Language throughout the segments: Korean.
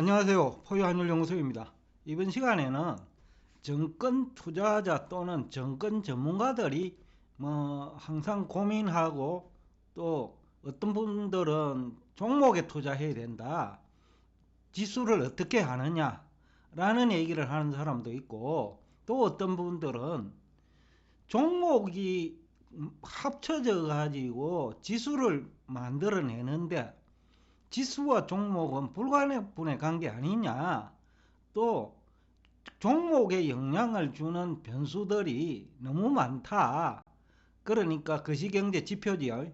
안녕하세요. 포유환율연구소입니다. 이번 시간에는 정권 투자자 또는 정권 전문가들이 항상 고민하고, 또 어떤 분들은 종목에 투자해야 된다, 지수를 어떻게 하느냐 라는 얘기를 하는 사람도 있고, 또 어떤 분들은 종목이 합쳐져 가지고 지수를 만들어내는데 지수와 종목은 불가분의 관계 아니냐, 또 종목에 영향을 주는 변수들이 너무 많다, 그러니까 거시경제 지표지요.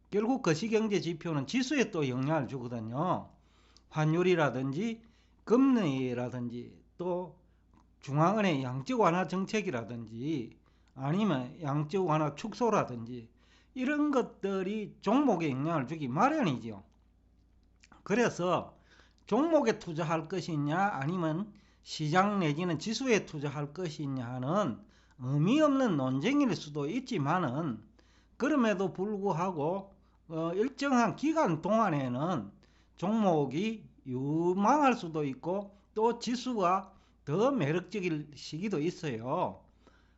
결국 거시경제 지표는 지수에 또 영향을 주거든요. 환율이라든지 금리라든지 또 중앙은행 양적 완화 정책이라든지 아니면 양적 완화 축소라든지 이런 것들이 종목에 영향을 주기 마련이죠. 그래서 종목에 투자할 것이냐 아니면 시장 내지는 지수에 투자할 것이냐는 의미 없는 논쟁일 수도 있지만은, 그럼에도 불구하고 일정한 기간 동안에는 종목이 유망할 수도 있고 또 지수가 더 매력적일 시기도 있어요.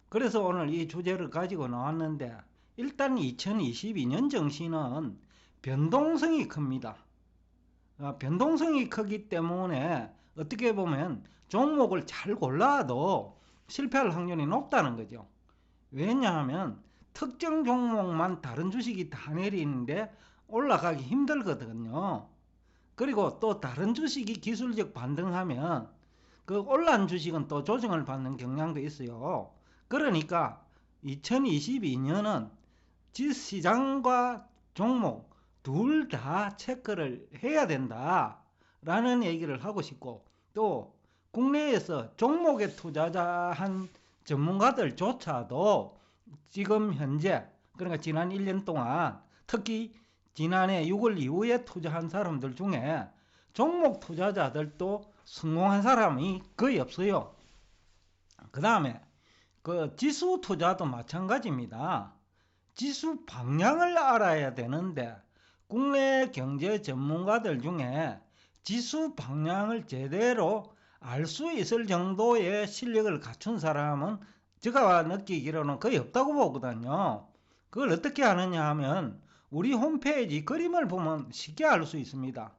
그래서 오늘 이 주제를 가지고 나왔는데, 일단 2022년 정시는 변동성이 큽니다. 변동성이 크기 때문에 어떻게 보면 종목을 잘 골라도 실패할 확률이 높다는 거죠. 왜냐하면 특정 종목만 다른 주식이 다 내리는데 올라가기 힘들거든요. 그리고 또 다른 주식이 기술적 반등하면 그 올라간 주식은 또 조정을 받는 경향도 있어요. 그러니까 2022년은 시장과 종목 둘 다 체크를 해야 된다 라는 얘기를 하고 싶고, 또 국내에서 종목에 투자한 전문가들조차도 지금 현재, 그러니까 지난 1년 동안 특히 지난해 6월 이후에 투자한 사람들 중에 종목 투자자들도 성공한 사람이 거의 없어요. 그 다음에 그 지수 투자도 마찬가지입니다. 지수 방향을 알아야 되는데 국내 경제 전문가들 중에 지수 방향을 제대로 알 수 있을 정도의 실력을 갖춘 사람은 제가 느끼기로는 거의 없다고 보거든요. 그걸 어떻게 하느냐 하면 우리 홈페이지 그림을 보면 쉽게 알 수 있습니다.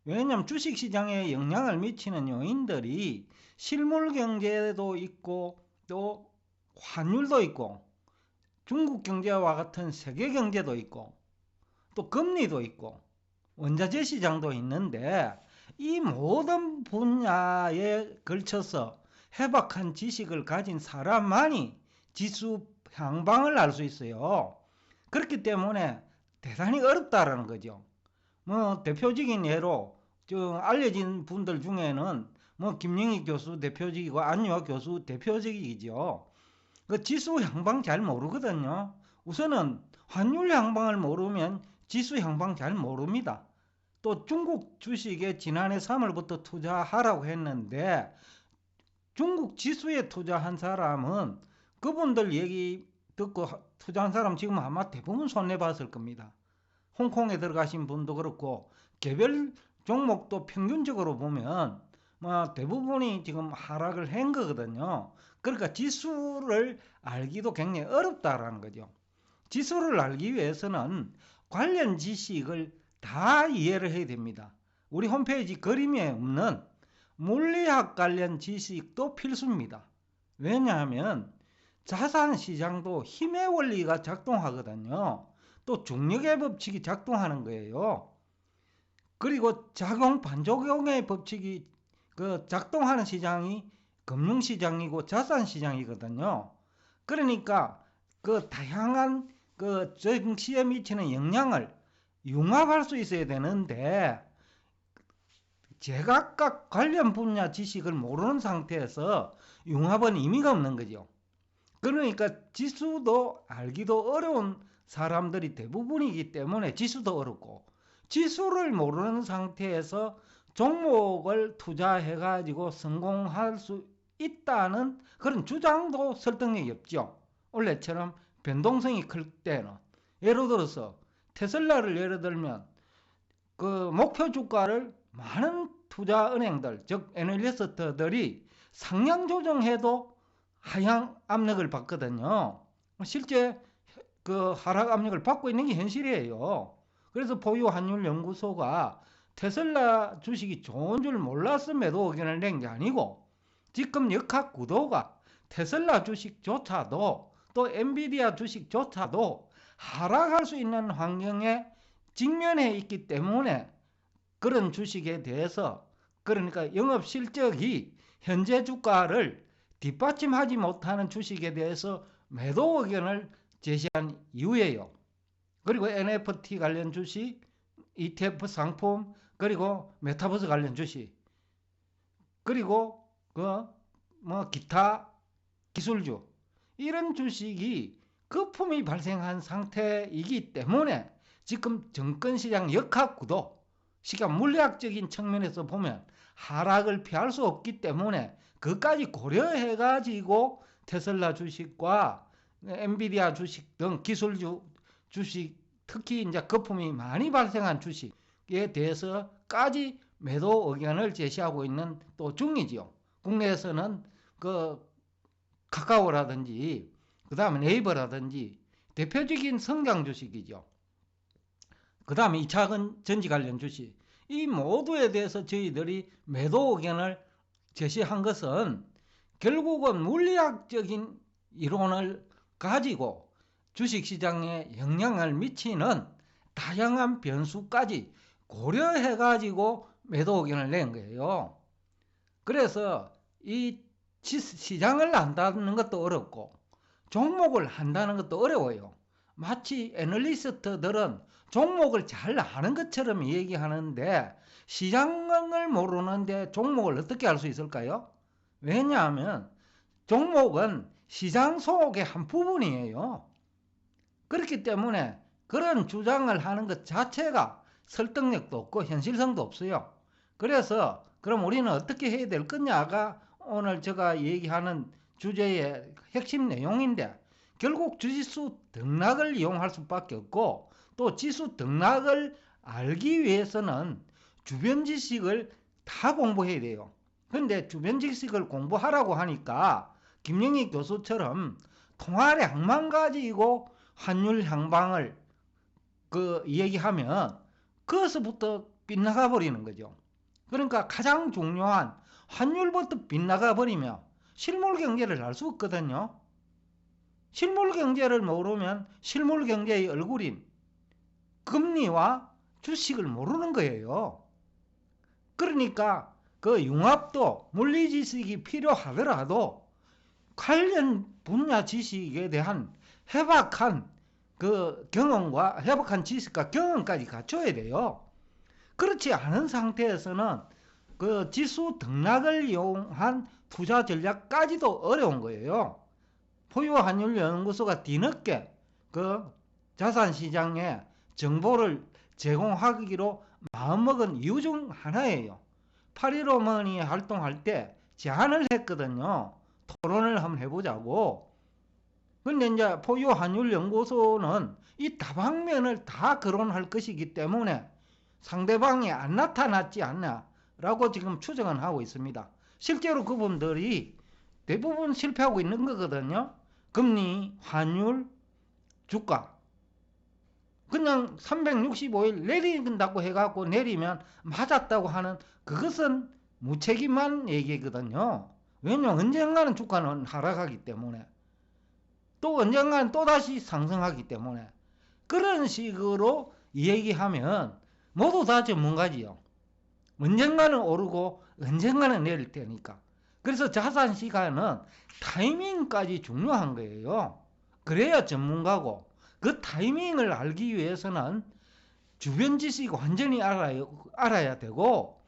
왜냐하면 주식시장에 영향을 미치는 요인들이 실물 경제도 있고 또 환율도 있고 중국 경제와 같은 세계 경제도 있고 또 금리도 있고 원자재 시장도 있는데, 이 모든 분야에 걸쳐서 해박한 지식을 가진 사람만이 지수 향방을 알 수 있어요. 그렇기 때문에 대단히 어렵다라는 거죠. 대표적인 예로 알려진 분들 중에는 김영희 교수 대표적이고 안유아 교수 대표적이죠. 그 지수 향방 잘 모르거든요. 우선은 환율 향방을 모르면 지수 향방 잘 모릅니다. 또 중국 주식에 지난해 3월부터 투자하라고 했는데 중국 지수에 투자한 사람은 그분들 얘기 듣고 투자한 사람 지금 아마 대부분 손해봤을 겁니다. 홍콩에 들어가신 분도 그렇고 개별 종목도 평균적으로 보면 대부분이 지금 하락을 한 거거든요. 그러니까 지수를 알기도 굉장히 어렵다라는 거죠. 지수를 알기 위해서는 관련 지식을 다 이해를 해야 됩니다. 우리 홈페이지 그림에 없는 물리학 관련 지식도 필수입니다. 왜냐하면 자산시장도 힘의 원리가 작동하거든요. 또 중력의 법칙이 작동하는 거예요. 그리고 작용 반작용의 법칙이 작동하는 시장이 금융시장이고 자산시장이거든요. 그러니까 다양한 정치에 미치는 영향을 융합할 수 있어야 되는데 제각각 관련 분야 지식을 모르는 상태에서 융합은 의미가 없는 거죠. 그러니까 지수도 알기도 어려운 사람들이 대부분이기 때문에 지수도 어렵고, 지수를 모르는 상태에서 종목을 투자해 가지고 성공할 수 있다는 그런 주장도 설득력이 없죠. 원래처럼 변동성이 클 때는, 예를 들어서 테슬라를 예를 들면 그 목표 주가를 많은 투자은행들, 즉 애널리스트들이 상향 조정해도 하향 압력을 받거든요. 실제 그 하락 압력을 받고 있는 게 현실이에요. 그래서 보유 환율 연구소가 테슬라 주식이 좋은 줄 몰라서 매도 의견을 낸 게 아니고, 지금 역학 구도가 테슬라 주식조차도 또 엔비디아 주식조차도 하락할 수 있는 환경에 직면해 있기 때문에 그런 주식에 대해서, 그러니까 영업 실적이 현재 주가를 뒷받침하지 못하는 주식에 대해서 매도 의견을 제시한 이유예요. 그리고 NFT 관련 주식, ETF 상품, 그리고 메타버스 관련 주식, 그리고 기타 기술주, 이런 주식이 거품이 발생한 상태이기 때문에 지금 정권시장 역학구도, 시간 물리학적인 측면에서 보면 하락을 피할 수 없기 때문에 그까지 고려해 가지고 테슬라 주식과 엔비디아 주식 등 기술주 주식, 특히 이제 거품이 많이 발생한 주식에 대해서까지 매도 의견을 제시하고 있는 또 중이지요. 국내에서는 그 카카오라든지 그 다음에 네이버라든지 대표적인 성장 주식이죠. 그 다음에 2차 전지 관련 주식, 이 모두에 대해서 저희들이 매도 의견을 제시한 것은 결국은 물리학적인 이론을 가지고 주식시장에 영향을 미치는 다양한 변수까지 고려해 가지고 매도 의견을 낸 거예요. 그래서 이 시장을 한다는 것도 어렵고 종목을 한다는 것도 어려워요. 마치 애널리스트들은 종목을 잘 아는 것처럼 얘기하는데 시장을 모르는데 종목을 어떻게 알 수 있을까요? 왜냐하면 종목은 시장 속의 한 부분이에요. 그렇기 때문에 그런 주장을 하는 것 자체가 설득력도 없고 현실성도 없어요. 그래서 그럼 우리는 어떻게 해야 될 거냐가 오늘 제가 얘기하는 주제의 핵심 내용인데, 결국 지수 등락을 이용할 수밖에 없고, 또 지수 등락을 알기 위해서는 주변 지식을 다 공부해야 돼요. 근데 주변 지식을 공부하라고 하니까 김영희 교수처럼 통화량만 가지고 환율 향방을 얘기하면 그것부터 빗나가 버리는 거죠. 그러니까 가장 중요한 환율부터 빗나가 버리면 실물 경제를 알 수 없거든요. 실물 경제를 모르면 실물 경제의 얼굴인 금리와 주식을 모르는 거예요. 그러니까 그 융합도 물리 지식이 필요하더라도 관련 분야 지식에 대한 해박한 그 경험과 해박한 지식과 경험까지 갖춰야 돼요. 그렇지 않은 상태에서는 그 지수 등락을 이용한 투자 전략까지도 어려운 거예요. 포유 환율 연구소가 뒤늦게 그 자산 시장에 정보를 제공하기로 마음먹은 이유 중 하나예요. 8.15머니 활동할 때 제안을 했거든요. 토론을 한번 해보자고. 근데 이제 포유 환율 연구소는 이 다방면을 다 거론할 것이기 때문에 상대방이 안 나타났지 않나라고 지금 추정은 하고 있습니다. 실제로 그분들이 대부분 실패하고 있는 거거든요. 금리, 환율, 주가. 그냥 365일 내린다고 해갖고 내리면 맞았다고 하는 그것은 무책임한 얘기거든요. 왜냐면 언젠가는 주가는 하락하기 때문에, 또 언젠가는 또다시 상승하기 때문에, 그런 식으로 얘기하면 모두 다 전문가지요. 언젠가는 오르고 언젠가는 내릴 테니까. 그래서 자산 시간은 타이밍까지 중요한 거예요. 그래야 전문가고, 그 타이밍을 알기 위해서는 주변 지식 완전히 알아야 되고,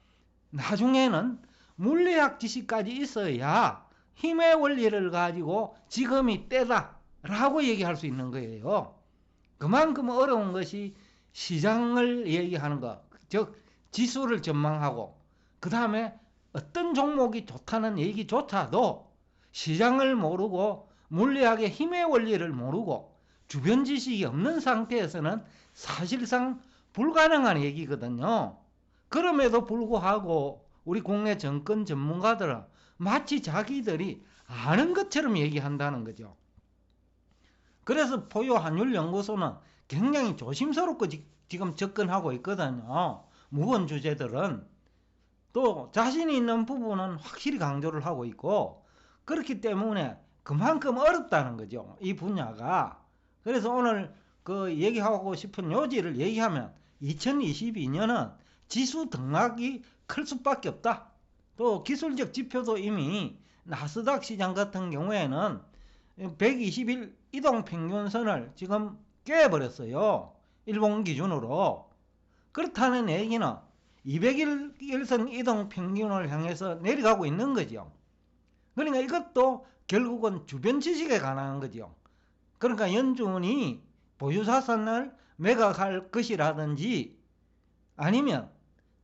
나중에는 물리학 지식까지 있어야 힘의 원리를 가지고 지금이 때다 라고 얘기할 수 있는 거예요. 그만큼 어려운 것이 시장을 얘기하는 것, 즉 지수를 전망하고 그 다음에 어떤 종목이 좋다는 얘기조차도 시장을 모르고 물리학의 힘의 원리를 모르고 주변 지식이 없는 상태에서는 사실상 불가능한 얘기거든요. 그럼에도 불구하고 우리 국내 정권 전문가들은 마치 자기들이 아는 것처럼 얘기한다는 거죠. 그래서 포요 환율 연구소는 굉장히 조심스럽고 지금 접근하고 있거든요. 무거운 주제들은. 또 자신이 있는 부분은 확실히 강조를 하고 있고, 그렇기 때문에 그만큼 어렵다는 거죠, 이 분야가. 그래서 오늘 그 얘기하고 싶은 요지를 얘기하면 2022년은 지수 등락이 클 수밖에 없다. 또 기술적 지표도 이미 나스닥 시장 같은 경우에는 120일 이동평균선을 지금 깨버렸어요, 일본 기준으로. 그렇다는 얘기는 200일 일선 이동평균을 향해서 내려가고 있는 거죠. 그러니까 이것도 결국은 주변 지식에 관한 거죠. 그러니까 연준이 보유자산을 매각할 것이라든지, 아니면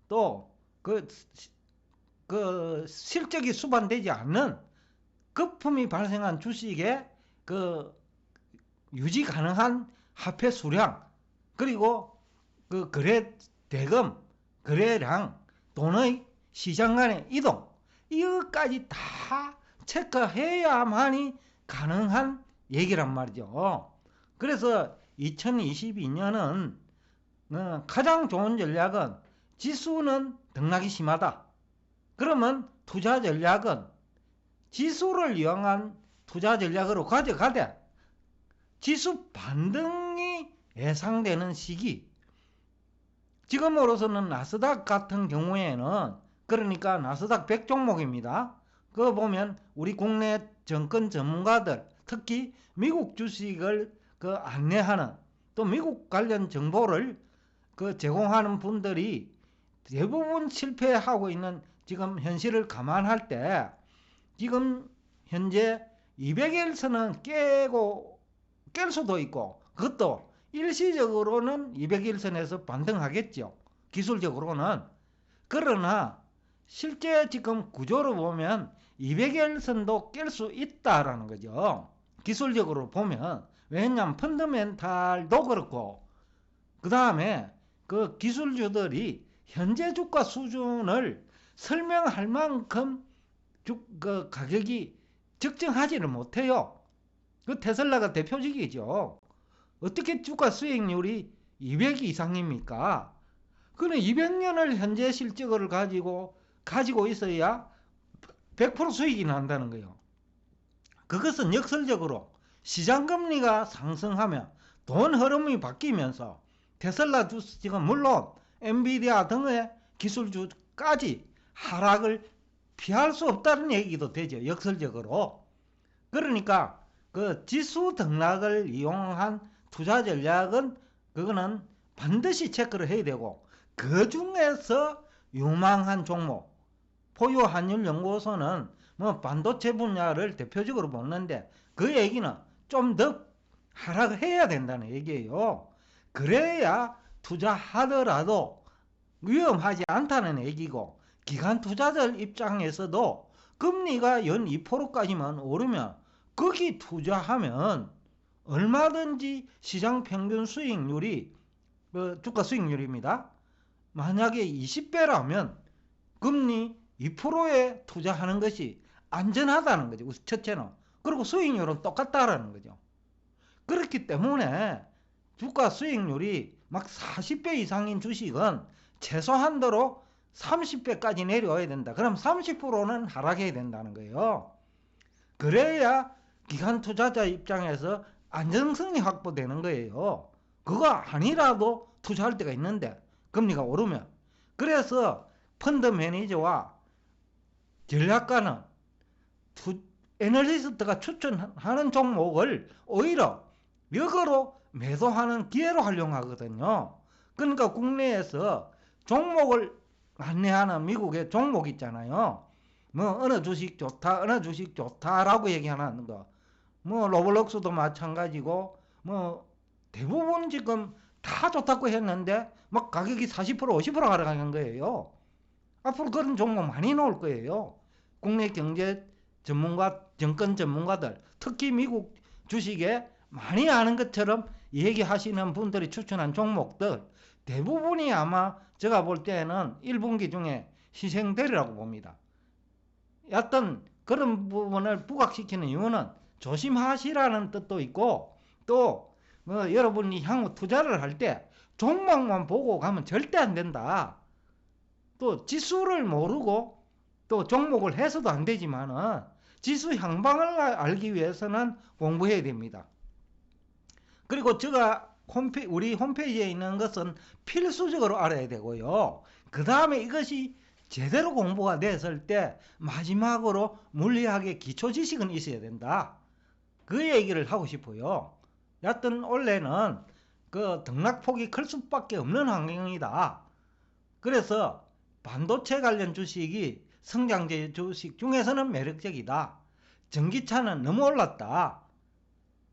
또 그 실적이 수반되지 않는 거품이 발생한 주식의 그 유지 가능한 화폐 수량, 그리고 그 거래 대금, 거래량, 돈의 시장 간의 이동, 이것까지 다 체크해야만이 가능한 얘기란 말이죠. 그래서 2022년은 가장 좋은 전략은 지수는 등락이 심하다. 그러면 투자 전략은 지수를 이용한 투자 전략으로 가져가되, 지수 반등이 예상되는 시기, 지금으로서는 나스닥 같은 경우에는, 그러니까 나스닥 100 종목입니다. 그거 보면 우리 국내 정권 전문가들, 특히 미국 주식을 그 안내하는, 또 미국 관련 정보를 그 제공하는 분들이 대부분 실패하고 있는 지금 현실을 감안할 때, 지금 현재 200일선은 깰 수도 있고, 그것도 일시적으로는 200일선에서 반등하겠죠, 기술적으로는. 그러나 실제 지금 구조로 보면 200일선도 깰 수 있다라는 거죠, 기술적으로 보면. 왜냐하면 펀더멘탈도 그렇고, 그 다음에 그 기술주들이 현재 주가 수준을 설명할 만큼 그 가격이 적정하지를 못해요. 그 테슬라가 대표적이죠. 어떻게 주가 수익률이 200 이상입니까? 그는 200년을 현재 실적을 가지고 있어야 100% 수익이 난다는 거예요. 그것은 역설적으로 시장금리가 상승하면 돈 흐름이 바뀌면서 테슬라 주식은 물론 엔비디아 등의 기술주까지 하락을 피할 수 없다는 얘기도 되죠, 역설적으로. 그러니까 그 지수 등락을 이용한 투자 전략은 그거는 반드시 체크를 해야 되고, 그 중에서 유망한 종목, 포요 환율 연구소는 뭐 반도체 분야를 대표적으로 보는데, 그 얘기는 좀 더 하락을 해야 된다는 얘기예요. 그래야 투자하더라도 위험하지 않다는 얘기고, 기관 투자자 입장에서도 금리가 연 2%까지만 오르면 거기 투자하면 얼마든지 시장 평균 수익률이, 주가 수익률입니다, 만약에 20배라면 금리 2%에 투자하는 것이 안전하다는 거죠, 첫째는. 그리고 수익률은 똑같다라는 거죠. 그렇기 때문에 주가 수익률이 막 40배 이상인 주식은 최소한도로 30배까지 내려와야 된다. 그럼 30%는 하락해야 된다는 거예요. 그래야 기관 투자자 입장에서 안정성이 확보되는 거예요. 그거 아니라도 투자할 때가 있는데, 금리가 오르면. 그래서 펀드 매니저와 전략가는 애널리스트가 추천하는 종목을 오히려 역으로 매도하는 기회로 활용하거든요. 그러니까 국내에서 종목을 안내하는 미국의 종목 있잖아요. 뭐 어느 주식 좋다, 어느 주식 좋다라고 얘기하는 거. 뭐 로블록스도 마찬가지고, 뭐 대부분 지금 다 좋다고 했는데 막 가격이 40% 50% 하락하는 거예요. 앞으로 그런 종목 많이 나올 거예요. 국내 경제 전문가, 정권 전문가들, 특히 미국 주식에 많이 아는 것처럼 얘기하시는 분들이 추천한 종목들 대부분이 아마 제가 볼 때는 1분기 중에 희생되리라고 봅니다. 여하튼 그런 부분을 부각시키는 이유는 조심하시라는 뜻도 있고, 또 여러분이 향후 투자를 할 때 종목만 보고 가면 절대 안 된다. 또 지수를 모르고 또 종목을 해서도 안 되지만은 지수 향방을 알기 위해서는 공부해야 됩니다. 그리고 제가 우리 홈페이지에 있는 것은 필수적으로 알아야 되고요. 그 다음에 이것이 제대로 공부가 됐을 때 마지막으로 물리학의 기초 지식은 있어야 된다. 그 얘기를 하고 싶어요. 여하튼 원래는 그 등락폭이 클 수밖에 없는 환경이다. 그래서 반도체 관련 주식이 성장제 주식 중에서는 매력적이다. 전기차는 너무 올랐다.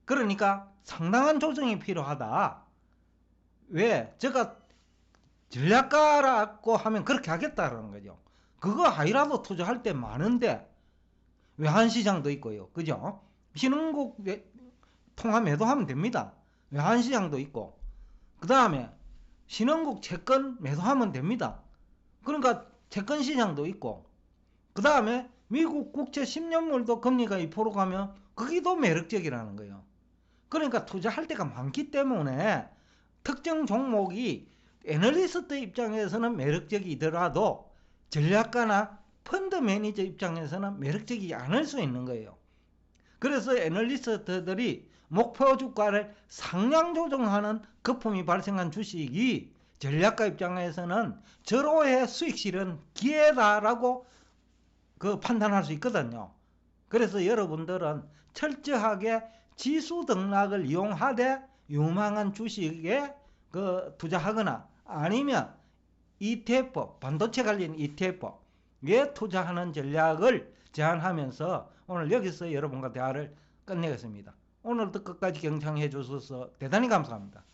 그러니까 상당한 조정이 필요하다. 왜? 제가 전략가라고 하면 그렇게 하겠다는 거죠. 그거 하이라도 투자할 때 많은데 외환시장도 있고요. 그죠? 신흥국 통화 매도하면 됩니다. 외환시장도 있고, 그 다음에 신흥국 채권 매도하면 됩니다. 그러니까 채권 시장도 있고, 그 다음에 미국 국채 10년물도 금리가 2% 가면 거기도 매력적이라는 거예요. 그러니까 투자할 때가 많기 때문에 특정 종목이 애널리스트 입장에서는 매력적이더라도 전략가나 펀드 매니저 입장에서는 매력적이지 않을 수 있는 거예요. 그래서 애널리스트들이 목표 주가를 상향 조정하는 거품이 발생한 주식이 전략가 입장에서는 절호의 수익 실현 기회다라고 판단할 수 있거든요. 그래서 여러분들은 철저하게 지수 등락을 이용하되 유망한 주식에 투자하거나 아니면 ETF, 반도체 관련 ETF에 투자하는 전략을 제안하면서 오늘 여기서 여러분과 대화를 끝내겠습니다. 오늘도 끝까지 경청해 주셔서 대단히 감사합니다.